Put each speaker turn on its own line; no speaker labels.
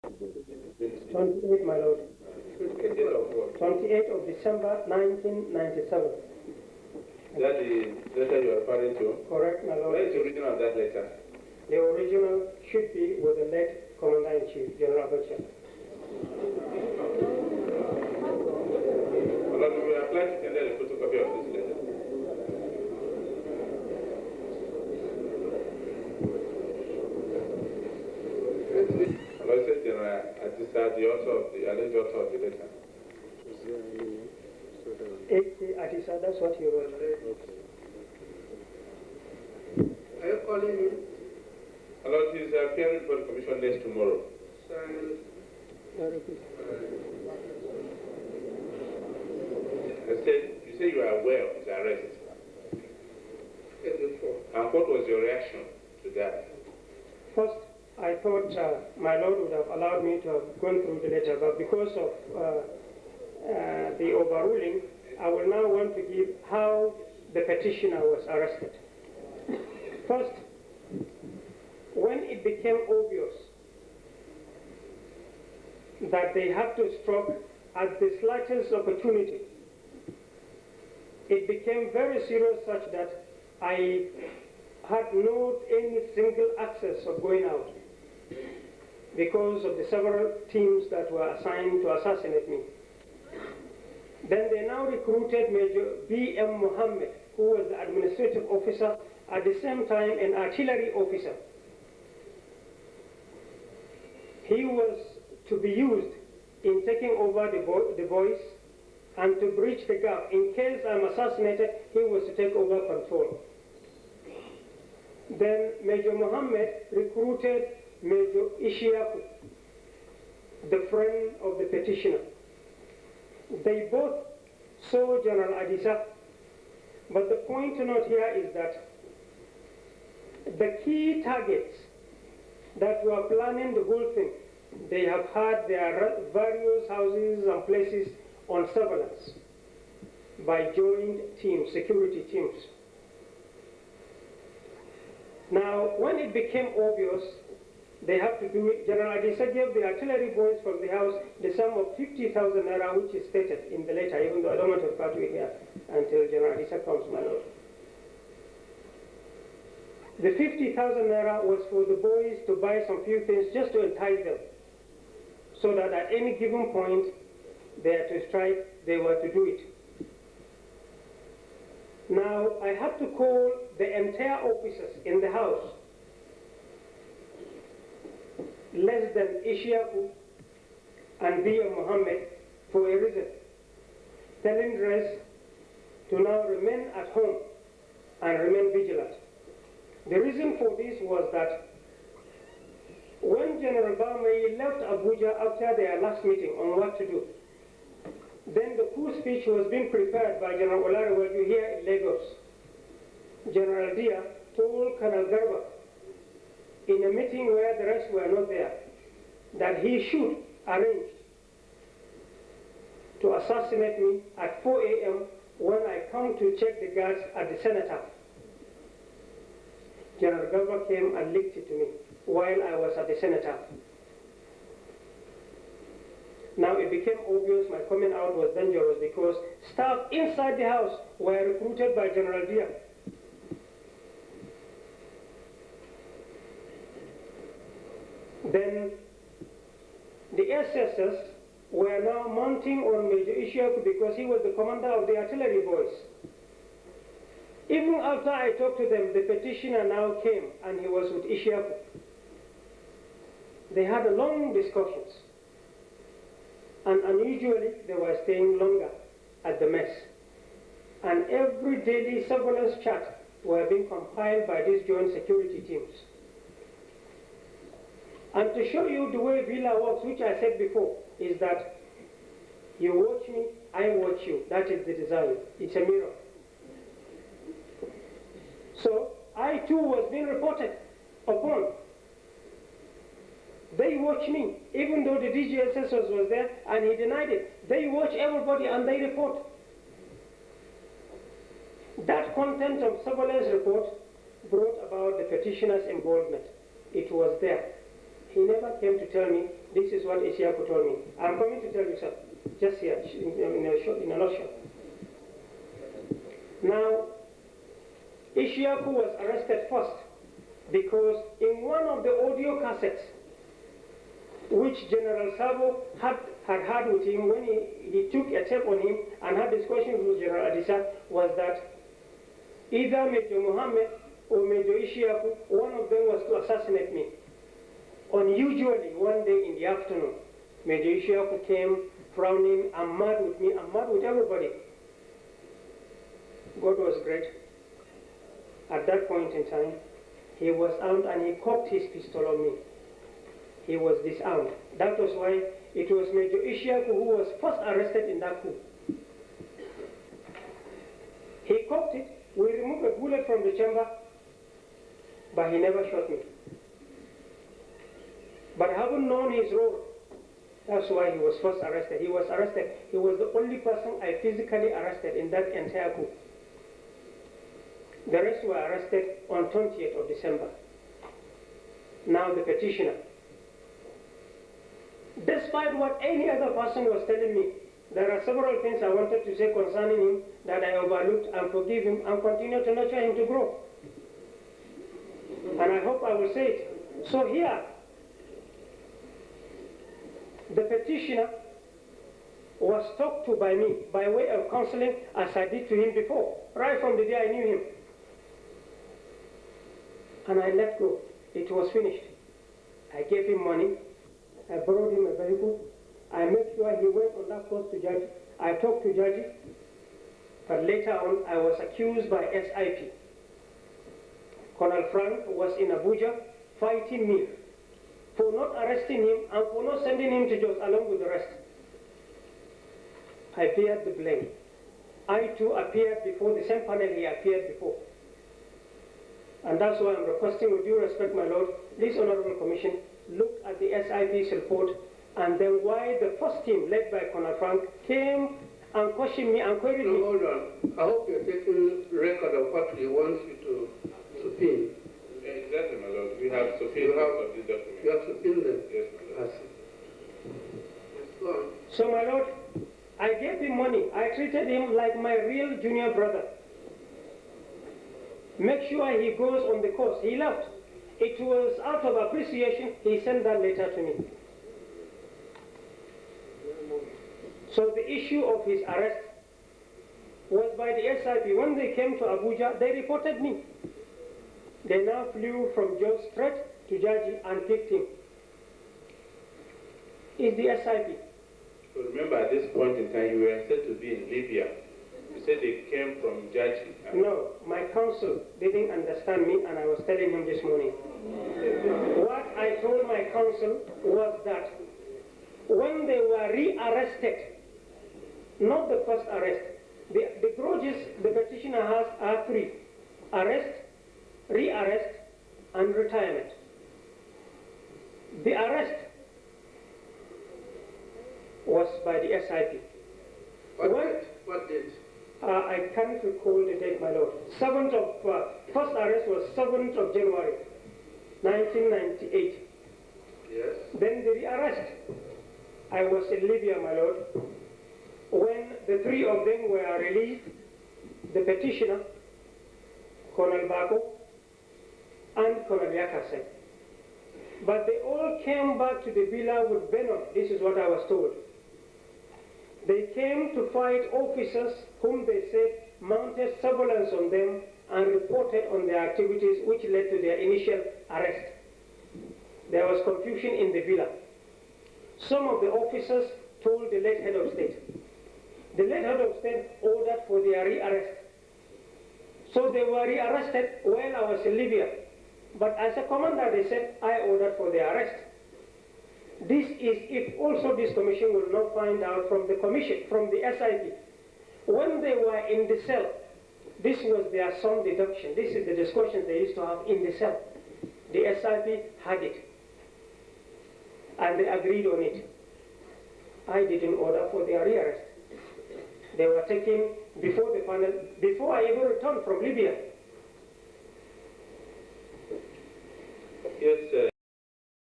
28, my lord.
28 of what?
28 of December 1997.
Is that the letter you are referring to?
Correct, my lord.
Where is the original of that letter?
The original should be with the late Commander-in-Chief, General Abacha.
My lord, we are planning to send a photocopy of this letter. My lord said General Adisa, the alleged author of the letter.
Adisa, that's what he wrote.
Are you calling me?
My lord, he is appearing for the commission next tomorrow. You say you are aware of his arrest. And what was your reaction to that?
First, I thought my lord would have allowed me to have gone through the letter, but because of the overruling, I will now want to give how the petitioner was arrested. First, when it became obvious that they had to strike at the slightest opportunity, it became very serious such that I had not any single access of going out because of the several teams that were assigned to assassinate me. Then they now recruited Major B.M. Mohammed, who was the administrative officer, at the same time an artillery officer. He was to be used in taking over the voice and to bridge the gap. In case I'm assassinated, he was to take over control. Then Major Mohammed recruited Major Ishiaku, the friend of the petitioner. They both saw General Adisa, but the point to note here is that the key targets that were planning the whole thing, they have had their various houses and places on surveillance by joint teams, security teams. Now, when it became obvious, they have to do it. General Adisa gave the artillery boys from the house the sum of 50,000 naira, which is stated in the letter, even though I don't want to refer to it here until General Adisa comes, my lord. The 50,000 naira was for the boys to buy some few things just to entice them, so that at any given point they had to strike, they were to do it. Now, I had to call the entire officers in the house, less than Ishiaku and B.M. Mohammed, for a reason, telling the rest to now remain at home and remain vigilant. The reason for this was that when General Bamei left Abuja after their last meeting on what to do, then the coup speech was being prepared by General Olariwaju here in Lagos. General Dia told Colonel Garba in a meeting where the rest were not there that he should arrange to assassinate me at 4 a.m. when I come to check the guards at the Senator. General Garba came and leaked it to me while I was at the Senator. Now it became obvious my coming out was dangerous because staff inside the house were recruited by General Dia. Then the SSS were now mounting on Major Ishiaku because he was the commander of the artillery boys. Even after I talked to them, the petitioner now came and he was with Ishiaku. They had long discussions. And unusually, they were staying longer at the mess. And every daily surveillance chat were being compiled by these joint security teams. And to show you the way Villa works, which I said before, is that you watch me, I watch you. That is the design. It's a mirror. So I too was being reported upon. They watch me, even though the DGSS was there and he denied it. They watch everybody and they report. That content of surveillance report brought about the petitioner's involvement. It was there. He never came to tell me This is what Ishaku told me. I'm coming to tell you something. Just here, in a nutshell. Now, Ishaku was arrested first because in one of the audio cassettes which General Sabo had with him when he took a tape on him and had discussions with General Adisa, was that either Major Mohammed or Major Ishaku, one of them was to assassinate me. Unusually, one day in the afternoon, Major Ishaku came frowning and mad with me and mad with everybody. God was great. At that point in time, he was armed and he cocked his pistol on me. He was disarmed. That was why it was Major Ishaku who was first arrested in that coup. He cocked it. We removed a bullet from the chamber, but he never shot me. But having known his role, that's why he was first arrested. He was arrested. He was the only person I physically arrested in that entire coup. The rest were arrested on 20th of December. Now the petitioner. Despite what any other person was telling me, there are several things I wanted to say concerning him that I overlooked, and forgive him and continue to nurture him to grow. And I hope I will say it. So here, the petitioner was talked to by me by way of counseling as I did to him before, right from the day I knew him. And I let go. It was finished. I gave him money. I borrowed him a vehicle. I made sure he went on that course to judge. I talked to judges. But later on, I was accused by SIP. Colonel Frank was in Abuja fighting me for not arresting him and for not sending him to Jos along with the rest. I bear the blame. I too appeared before the same panel he appeared before. And that's why I'm requesting, with due respect, my Lord, this Honorable Commission, look at the SIP's report, and then why the first team, led by Colonel Frank, came and questioned me and queried me.
Hold on. I hope you're taking record of what he wants you to subpoena.
Exactly, my Lord. We have subpoenaed of this document.
You have subpoenaed them?
Yes, my Lord.
Yes, go on.
So, my Lord, I gave him money. I treated him like my real junior brother. Make sure he goes on the course. He left. It was out of appreciation he sent that letter to me. So the issue of his arrest was by the SIP. When they came to Abuja, they reported me. They now flew from Jos straight to Jaji and picked him. It's the SIP.
So remember, at this point in time, you were said to be in Libya. You said they came from Jaji.
No, my counsel didn't understand me, and I was telling him this morning. What I told my counsel was that when they were re-arrested, not the first arrest, the grudges the petitioner has are three: arrest, re-arrest, and retirement. The arrest was by the SIP.
What date?
I can't recall the date, my Lord. First arrest was 7th of January, 1998.
Yes.
Then the rearrest. I was in Libya, my Lord. When the three of them were released, the petitioner, Colonel Bako, and Colonel Yakase. But they all came back to the villa with venom. This is what I was told. They came to fight officers whom they said mounted surveillance on them and reported on their activities, which led to their initial arrest. There was confusion in the villa. Some of the officers told the late head of state. The late head of state ordered for their rearrest. So they were rearrested while I was in Libya. But as a commander, they said, I ordered for their arrest. This is if also this commission will not find out from the commission, from the SIP. When they were in the cell, this was their sum deduction. This is the discussions they used to have in the cell. The SIP had it. And they agreed on it. I didn't order for their rearrest. They were taken before the panel, before I even returned from Libya.